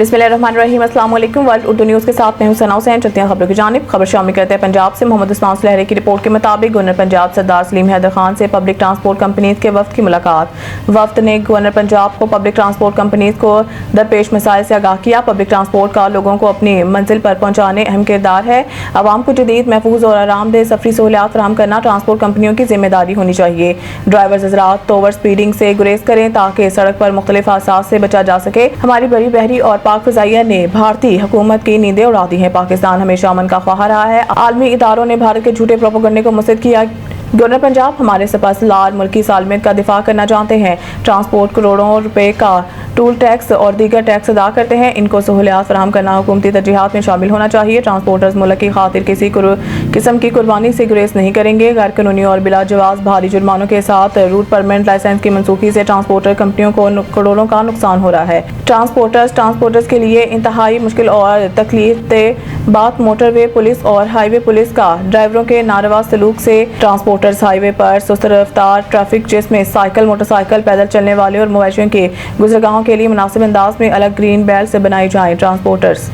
बिस्मिल्लाहिर्रहमानिर्रहीम। अस्सलाम वालेकुम। वर्ल्ड उर्दू न्यूज़ के साथ मैं हूं सना हुसैन। चलते हैं खबरों की जानिब। खबर शामिल करते हैं पंजाब से। मोहम्मद उस्मान सुलहरी की रिपोर्ट के मुताबिक गवर्नर पंजाब सरदार सलीम हैदर खान से पब्लिक ट्रांसपोर्ट कंपनीज के वफ्द की मुलाकात। वफ्द ने गवर्नर पंजाब को पब्लिक ट्रांसपोर्ट कंपनीज को दरपेश मसाइल से आगाह किया। पब्लिक ट्रांसपोर्ट का लोगों को अपनी मंजिल पर पहुँचाने अहम किरदार है। आवाम को जदीद, महफूज और आरामदेह सफरी सहूलियात फराहम करना ट्रांसपोर्ट कंपनियों की जिम्मेदारी होनी चाहिए। ड्राइवर्स हज़रात तो ओवर स्पीडिंग से गुरेज करें ताकि सड़क पर मुख्तलिफ हादसात से बचा जा सके। हमारी बड़ी बहरी और पाक फ़ज़ाइया ने भारतीय हुकूमत की नींदें उड़ा दी हैं। पाकिस्तान हमेशा अमन का ख्वाह रहा है। आलमी इदारों ने भारत के झूठे प्रोपेगेंडे को मुस्तरद किया। गवर्नर पंजाब हमारे सपसलार मुल्की सालमियत का दिफा करना जानते हैं। ट्रांसपोर्ट करोड़ों रुपए का टूल टैक्स और दीगर टैक्स अदा करते हैं। इनको सहूलियात फराहम करना हुकूमती तरजीहात में शामिल होना चाहिए। ट्रांसपोर्टर्स मुल्क की खातिर किसी किस्म की कुर्बानी से गुरेज नहीं करेंगे। गैर कानूनी और बिला जवाज भारी जुर्मानों के साथ रूट परमिट लाइसेंस की मनसूखी से ट्रांसपोर्टर कंपनियों को करोड़ों का नुकसान हो रहा है। ट्रांसपोर्टर्स के लिए इंतहाई मुश्किल और तकलीफ बात मोटरवे पुलिस और हाईवे पुलिस का ड्राइवरों के नारवा सलूक से। ट्रांसपोर्टर्स हाईवे पर सुस्त रफ्तार ट्रैफिक जिसमें साइकिल, मोटरसाइकिल, पैदल चलने वाले और मवेशियों के गुजरगाहों के लिए मुनासिब अंदाज में अलग ग्रीन बेल्ट से बनाई जाए। ट्रांसपोर्टर्स